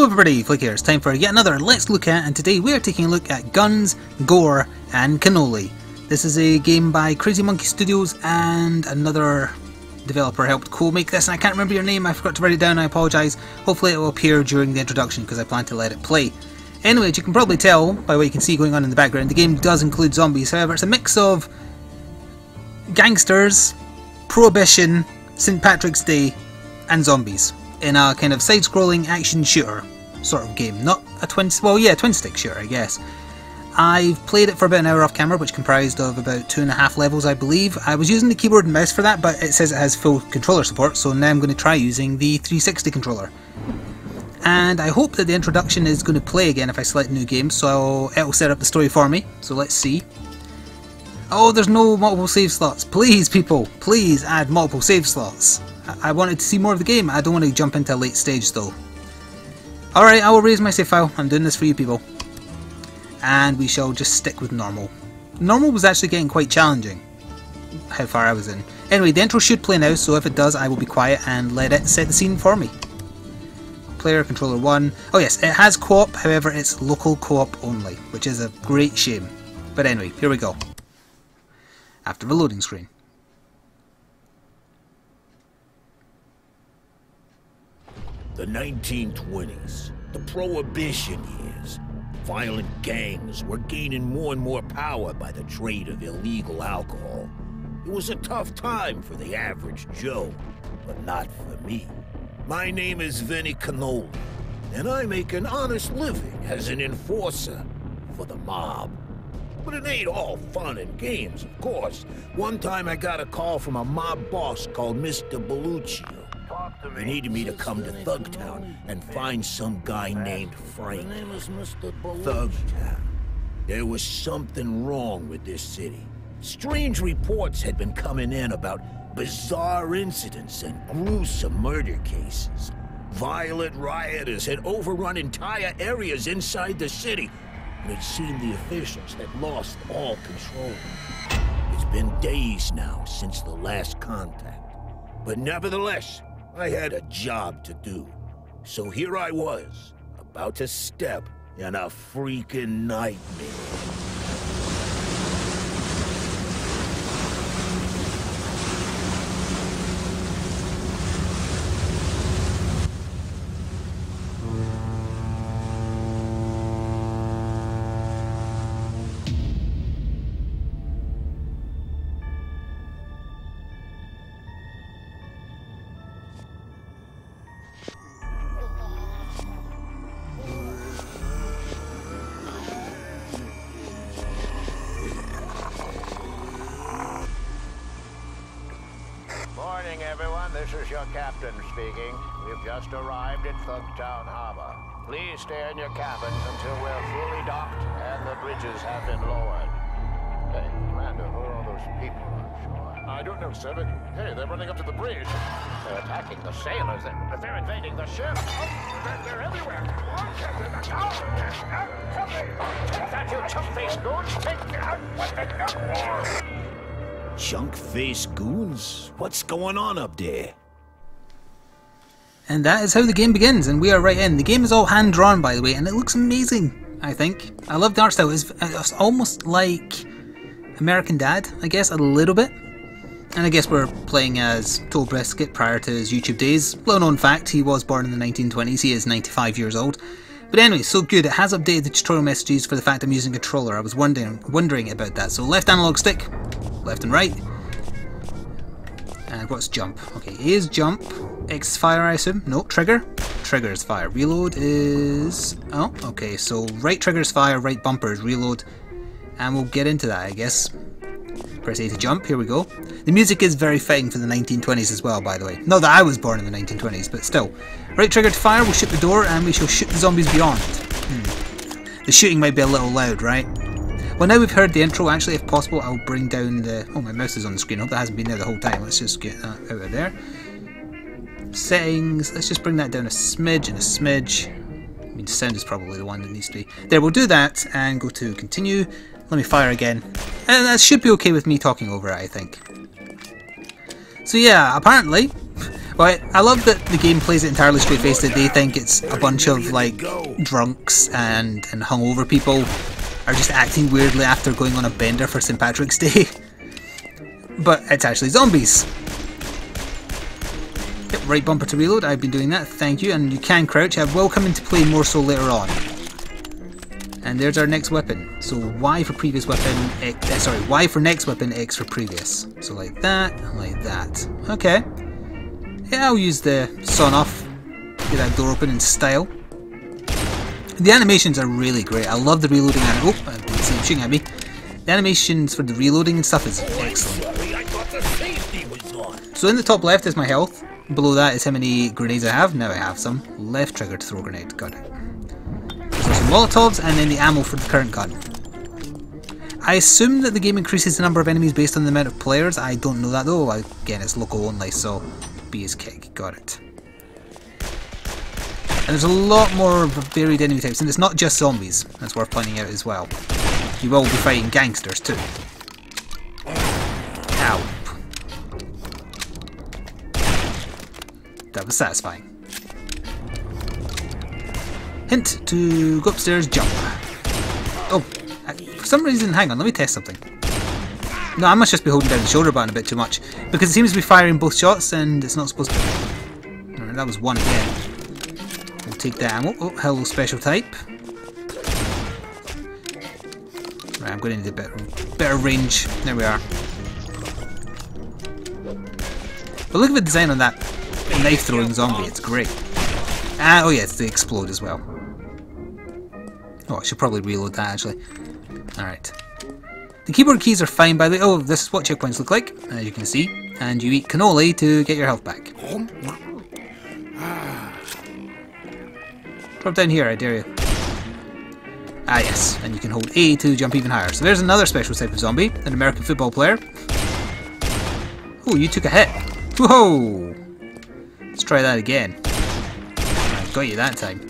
Hello everybody, Flik here. It's time for yet another Let's Look At, and today we are taking a look at Guns, Gore and Cannoli. This is a game by Crazy Monkey Studios, and another developer helped co-make this, and I can't remember your name, I forgot to write it down, I apologise. Hopefully it will appear during the introduction because I plan to let it play. Anyway, as you can probably tell by what you can see going on in the background, the game does include zombies. However, it's a mix of gangsters, prohibition, St. Patrick's Day and zombies in a kind of side-scrolling action shooter sort of game. Not a twin-stick shooter, I guess. I've played it for about an hour off camera, which comprised of about 2.5 levels, I believe. I was using the keyboard and mouse for that, but it says it has full controller support, so now I'm going to try using the 360 controller. And I hope that the introduction is going to play again if I select new game, so it'll set up the story for me. So let's see. Oh, there's no multiple save slots. Please, people, please add multiple save slots. I wanted to see more of the game. I don't want to jump into a late stage though. Alright, I will raise my save file. I'm doing this for you people. And we shall just stick with normal. Normal was actually getting quite challenging. How far I was in. Anyway, the intro should play now, so if it does, I will be quiet and let it set the scene for me. Player, controller 1. Oh yes, it has co-op, however it's local co-op only, which is a great shame. But anyway, here we go. After the loading screen. The 1920s, the Prohibition years. Violent gangs were gaining more and more power by the trade of illegal alcohol. It was a tough time for the average Joe, but not for me. My name is Gore Cannoli, and I make an honest living as an enforcer for the mob. But it ain't all fun and games, of course. One time I got a call from a mob boss called Mr. Belluccio. He needed me to come to Thugtown and find some guy named Frank. Thugtown. There was something wrong with this city. Strange reports had been coming in about bizarre incidents and gruesome murder cases. Violent rioters had overrun entire areas inside the city, and it seemed the officials had lost all control. It's been days now since the last contact, but nevertheless, I had a job to do. So here I was, about to step in a freaking nightmare. Morning, everyone. This is your captain speaking. We've just arrived at Thugtown Harbor. Please stay in your cabins until we're fully docked and the bridges have been lowered. Hey, Commander, who are all those people on shore? I don't know, sir, but hey, they're running up to the bridge. They're attacking the sailors. They're invading the ship. Oh, they're everywhere. Take that, you chump-faced goons! Chunk-faced goons? What's going on up there? And that is how the game begins, and we are right in. The game is all hand-drawn, by the way, and it looks amazing, I think. I love the art style. It's almost like American Dad, I guess, a little bit. And I guess we're playing as Toe Brisket prior to his YouTube days. Little known fact, he was born in the 1920s. He is 95 years old. But anyway, so good. It has updated the tutorial messages for the fact I'm using a controller. I was wondering about that. So left analog stick, left and right. And what's jump? Okay, A is jump. X is fire, I assume. No, trigger. Trigger is fire. Reload is... Oh, okay. So right trigger is fire, right bumper is reload. And we'll get into that, I guess. Press A to jump. Here we go. The music is very fitting for the 1920s as well, by the way. Not that I was born in the 1920s, but still. Right trigger to fire, we'll shoot the door, and we shall shoot the zombies beyond. The shooting might be a little loud, right? Well, now we've heard the intro, actually, if possible, I'll bring down the... Oh, my mouse is on the screen. I hope that hasn't been there the whole time. Let's just get that out of there. Settings. Let's just bring that down a smidge and a smidge. I mean, sound is probably the one that needs to be... There, we'll do that, and go to continue. Let me fire again. And that should be okay with me talking over it, I think. So yeah, apparently, But I love that the game plays it entirely straight faced, that they think it's a bunch of like drunks and hungover people are just acting weirdly after going on a bender for St. Patrick's Day. But it's actually zombies. Yep, right bumper to reload, I've been doing that, thank you, and you can crouch. I will come into play more so later on. And there's our next weapon. So Y for previous weapon, Y for next weapon, X for previous. So like that, like that. Okay. Yeah, I'll use the sawn off, get that door open in style. The animations are really great. I love the reloading. Oh, I didn't see him shooting at me. The animations for the reloading and stuff is excellent. So in the top left is my health. Below that is how many grenades I have. Now I have some. Left trigger to throw a grenade. Got it. There's some Molotovs and then the ammo for the current gun. I assume that the game increases the number of enemies based on the amount of players. I don't know that though. Again, it's local only, so B is kick. Got it. And there's a lot more varied enemy types, and it's not just zombies. That's worth pointing out as well. You will be fighting gangsters too. Ow. That was satisfying. Hint to go upstairs, jump. Oh, for some reason, hang on, let me test something. No, I must just be holding down the shoulder button a bit too much, because it seems to be firing both shots and it's not supposed to. Alright, that was one again. We'll take the ammo. Oh, hello special type. Right, I'm going to need a better range. There we are. But look at the design on that knife throwing zombie, it's great. Oh yeah, it's the explode as well. Oh, I should probably reload that actually. Alright. The keyboard keys are fine by the way. Oh, this is what checkpoints look like, as you can see. And you eat cannoli to get your health back. Drop down here, I dare you. Ah yes, and you can hold A to jump even higher. So there's another special type of zombie, an American football player. Oh, you took a hit. Whoa! Let's try that again. I got you that time.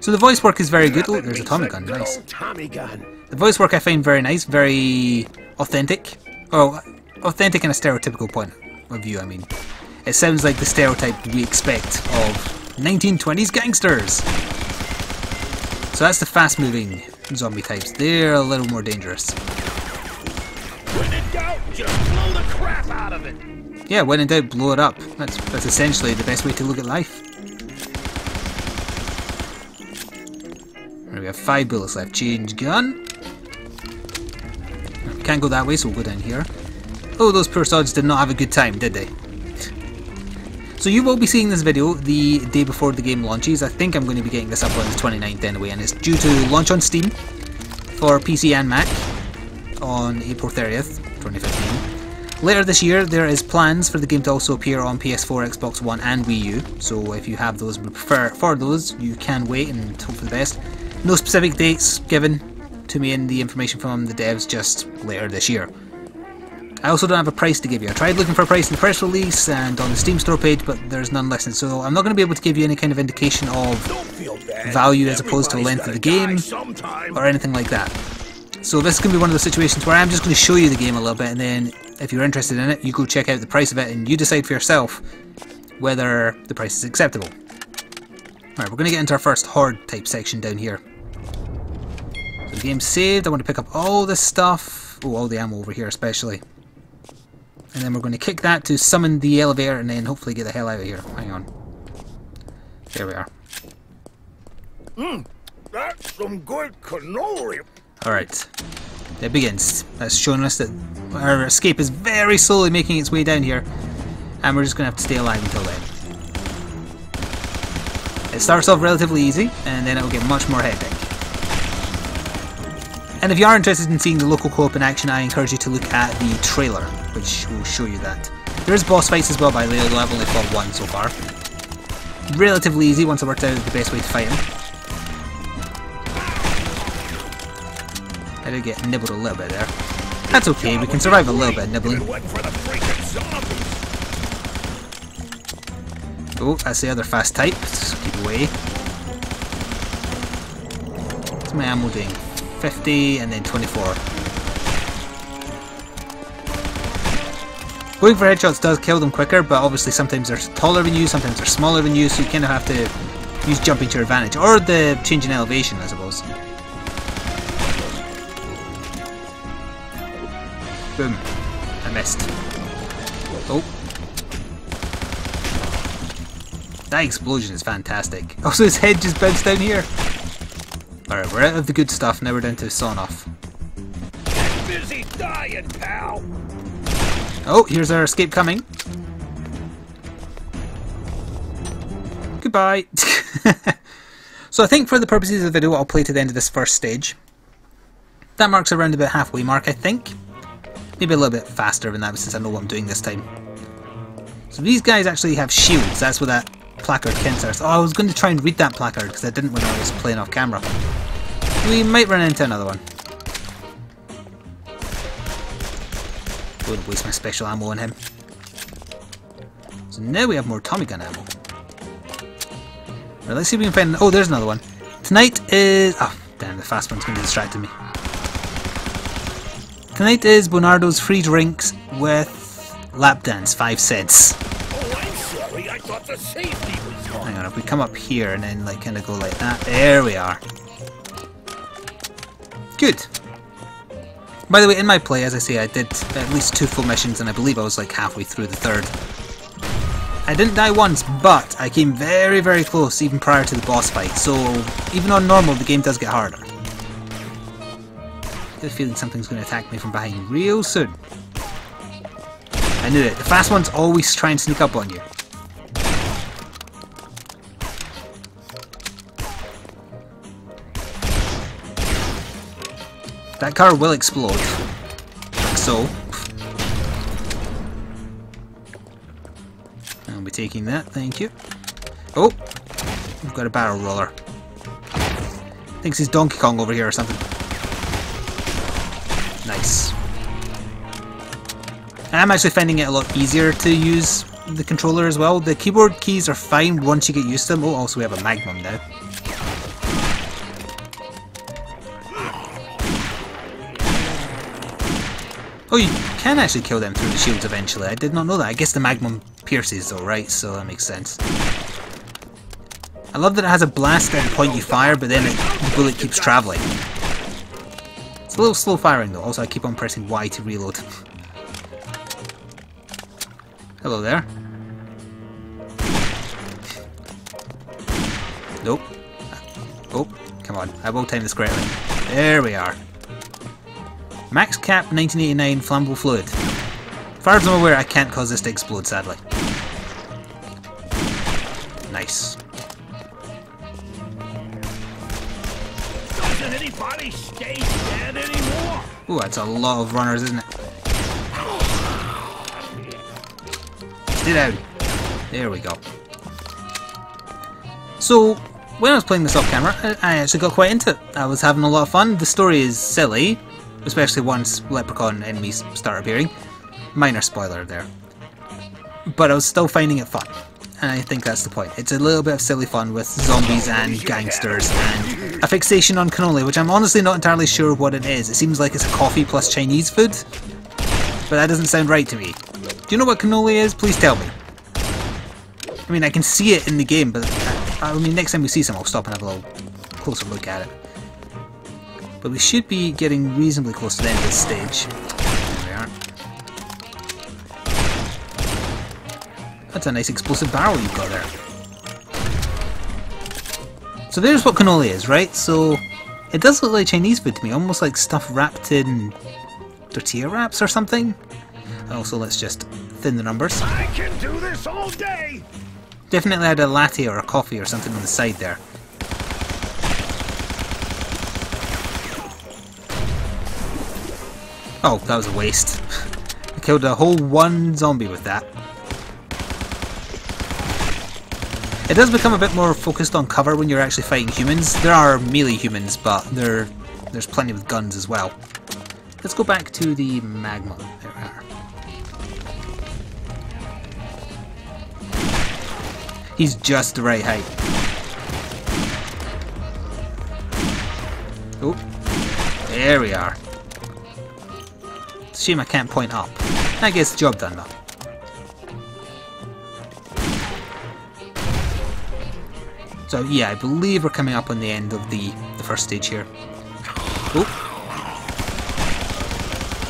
So the voice work is very good. Oh, there's a Tommy gun, nice. The voice work I find very nice, very authentic. Oh, authentic in a stereotypical point of view, I mean. It sounds like the stereotype we expect of 1920s gangsters. So that's the fast-moving zombie types. They're a little more dangerous. When in doubt, just blow the crap out of it. Yeah, when in doubt, blow it up. That's essentially the best way to look at life. Right, we have 5 bullets left. Change gun. We can't go that way, so we'll go down here. Oh, those poor sods did not have a good time, did they? So you will be seeing this video the day before the game launches. I think I'm going to be getting this up on the 29th anyway, and it's due to launch on Steam for PC and Mac on April 30th, 2015. Later this year, there is plans for the game to also appear on PS4, Xbox One and Wii U, so if you have those, prefer for those, you can wait and hope for the best. No specific dates given to me in the information from the devs, just later this year. I also don't have a price to give you. I tried looking for a price in the press release and on the Steam store page, but there's none listed, so I'm not going to be able to give you any kind of indication of value as opposed to the length of the game or anything like that. So this is going to be one of those situations where I'm just going to show you the game a little bit, and then if you're interested in it, you go check out the price of it and you decide for yourself whether the price is acceptable. Alright, we're going to get into our first horde type section down here. So the game's saved. I want to pick up all this stuff. Oh, all the ammo over here especially. And then we're going to kick that to summon the elevator and then hopefully get the hell out of here. Hang on. There we are. That's some good cannoli. Alright. It begins. That's showing us that our escape is very slowly making its way down here. And we're just going to have to stay alive until then. It starts off relatively easy, and then it will get much more hectic. And if you are interested in seeing the local co-op in action, I encourage you to look at the trailer, which will show you that. There's boss fights as well, by the way, although I've only fought one so far. Relatively easy once I worked out the best way to fight him. I did get nibbled a little bit there. That's okay, we can survive a little bit of nibbling. Oh, that's the other fast type. Just keep away. What's my ammo doing? 50 and then 24. Going for headshots does kill them quicker, but obviously sometimes they're taller than you, sometimes they're smaller than you, so you kind of have to use jumping to your advantage. Or the change in elevation, I suppose. Boom. I missed. Oh. That explosion is fantastic. Also, his head just bounced down here. Alright, we're out of the good stuff, now we're down to sawn off. Get busy dying, pal! Oh, here's our escape coming. Goodbye. So I think for the purposes of the video, I'll play to the end of this first stage. That marks around about halfway mark, I think. Maybe a little bit faster than that, since I know what I'm doing this time. So these guys actually have shields. That's what that placard counts as. Oh, I was going to try and read that placard because I didn't when I was playing off camera. We might run into another one. Wouldn't waste my special ammo on him. So now we have more Tommy gun ammo. Right, let's see if we can find... Oh, there's another one. Tonight is... Oh, damn, the fast one's going to distract me. Tonight is Bonardo's free drinks with lap dance, 5 cents. Oh, I'm sorry, I thought the safety was on. Hang on, if we come up here and then like kind of go like that, there we are. Good. By the way, in my play, as I say, I did at least 2 full missions, and I believe I was like halfway through the 3rd. I didn't die once, but I came very, very close even prior to the boss fight, so even on normal, the game does get harder. I get a feeling something's going to attack me from behind real soon. I knew it. The fast ones always try and sneak up on you. That car will explode. Like so. I'll be taking that, thank you. Oh! We've got a barrel roller. Thinks he's Donkey Kong over here or something. Nice. I'm actually finding it a lot easier to use the controller as well. The keyboard keys are fine once you get used to them. Oh, also we have a Magnum now. Oh, you can actually kill them through the shields eventually. I did not know that. I guess the Magnum pierces though, right? So that makes sense. I love that it has a blast at the point you fire, but then the bullet keeps travelling. It's a little slow firing though. Also, I keep on pressing Y to reload. Hello there. Nope. Oh, come on. I will time this correctly. There we are. Max cap 1989 flammable fluid. As far as I'm aware, I can't cause this to explode, sadly. Nice. Doesn't anybody stay dead anymore? Ooh, that's a lot of runners, isn't it? Stay down. There we go. So, when I was playing this off camera, I actually got quite into it. I was having a lot of fun. The story is silly, especially once leprechaun enemies start appearing. Minor spoiler there. But I was still finding it fun. And I think that's the point. It's a little bit of silly fun with zombies and gangsters and a fixation on cannoli, which I'm honestly not entirely sure what it is. It seems like it's a coffee plus Chinese food. But that doesn't sound right to me. Do you know what cannoli is? Please tell me. I mean, I can see it in the game, but I mean, next time we see some, I'll stop and have a little closer look at it. But we should be getting reasonably close to the end of this stage. There we are. That's a nice explosive barrel you've got there. So there's what cannoli is, right? So it does look like Chinese food to me, almost like stuff wrapped in tortilla wraps or something. Also, let's just thin the numbers. I can do this all day! Definitely had a latte or a coffee or something on the side there. Oh, that was a waste. I killed a whole one zombie with that. It does become a bit more focused on cover when you're actually fighting humans. There are melee humans, but there's plenty with guns as well. Let's go back to the Magnum. There we are. He's just the right height. Oh, there we are. It's a shame I can't point up. That gets the job done though. So yeah, I believe we're coming up on the end of the first stage here. Oh.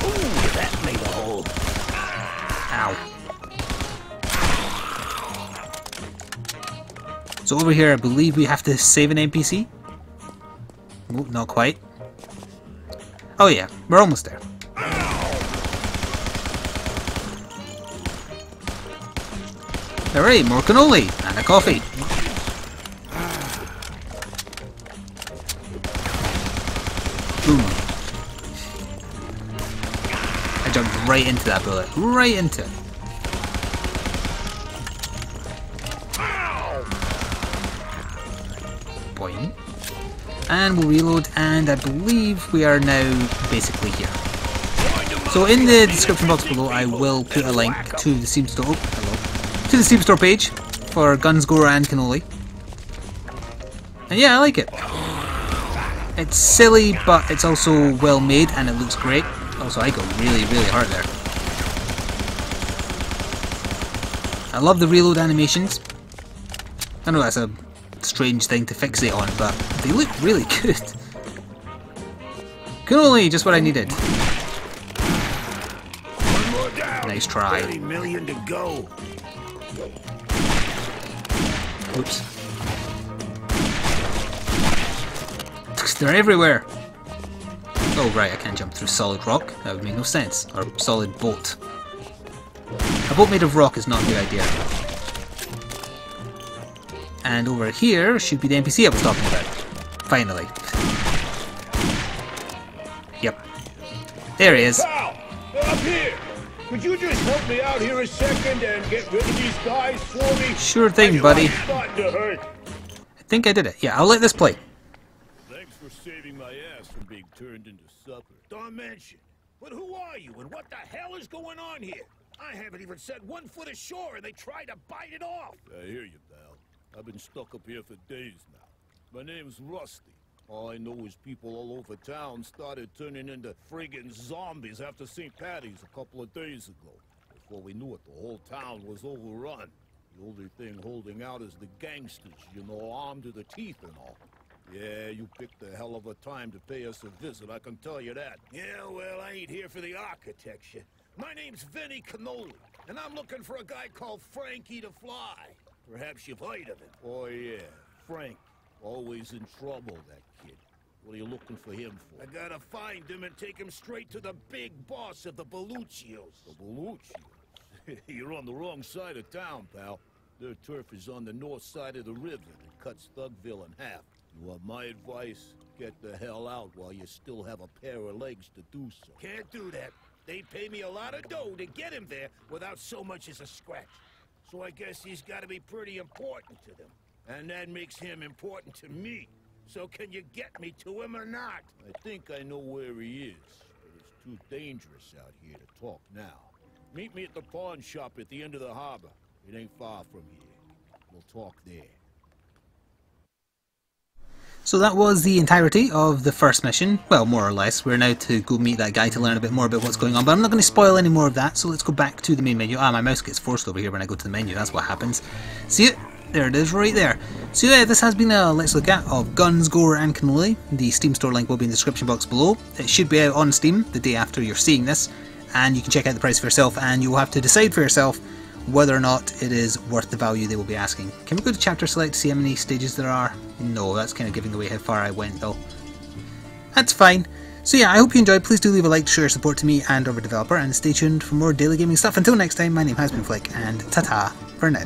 Ooh, that made a hole. Ow. So over here I believe we have to save an NPC. Oh, not quite. Oh yeah, we're almost there. Hooray, more cannoli and a coffee. Boom. I jumped right into that bullet. Right into it. Boing. And we'll reload, and I believe we are now basically here. So in the description box below I will put a link to the Steam Store, to the Steam Store page for Guns, Gore and Cannoli. And yeah, I like it. It's silly, but it's also well made and it looks great. Also, I got really, really hurt there. I love the reload animations. I know that's a strange thing to fixate on, but they look really good. Cannoli, just what I needed. One more down. Nice try. 30 million to go. Oops. They're everywhere! Oh right, I can't jump through solid rock. That would make no sense. Or solid bolt. A bolt made of rock is not a good idea. And over here should be the NPC I was talking about. Finally. Yep. There he is. Pal, up here. Could you just help me out here a second and get rid of these guys for me? Sure thing, buddy. Starting to hurt. I think I did it. Yeah, I'll let this play. Thanks for saving my ass from being turned into supper. Don't mention. But who are you and what the hell is going on here? I haven't even set 1 foot ashore and they tried to bite it off. I hear you, pal. I've been stuck up here for days now. My name's Rusty. All I know is people all over town started turning into friggin' zombies after St. Patty's a couple of days ago. Before we knew it, the whole town was overrun. The only thing holding out is the gangsters, you know, armed to the teeth and all. Yeah, you picked a hell of a time to pay us a visit, I can tell you that. Yeah, well, I ain't here for the architecture. My name's Gore Cannoli, and I'm looking for a guy called Frankie to Fly. Perhaps you've heard of him. Oh, yeah, Frank. Always in trouble, that kid. What are you looking for him for? I gotta find him and take him straight to the big boss of the Belluccios. The Belluccios? You're on the wrong side of town, pal. Their turf is on the north side of the river that cuts Thugville in half. You want my advice? Get the hell out while you still have a pair of legs to do so. Can't do that. They'd pay me a lot of dough to get him there without so much as a scratch. So I guess he's gotta be pretty important to them. And that makes him important to me. So can you get me to him or not? I think I know where he is, but it's too dangerous out here to talk now. Meet me at the pawn shop at the end of the harbor. It ain't far from here. We'll talk there. So that was the entirety of the first mission. Well, more or less. We're now to go meet that guy to learn a bit more about what's going on, but I'm not going to spoil any more of that, so let's go back to the main menu. Ah, my mouse gets forced over here when I go to the menu, that's what happens. See it? There it is, right there. So yeah, this has been a Let's Look At of Guns, Gore and Cannoli. The Steam Store link will be in the description box below. It should be out on Steam the day after you're seeing this, and you can check out the price for yourself, and you will have to decide for yourself whether or not it is worth the value they will be asking. Can we go to chapter select to see how many stages there are? No, that's kind of giving away how far I went though. That's fine. So yeah, I hope you enjoyed. Please do leave a like to show your support to me and our developer, and stay tuned for more daily gaming stuff. Until next time, my name has been Flik, and ta-ta for now.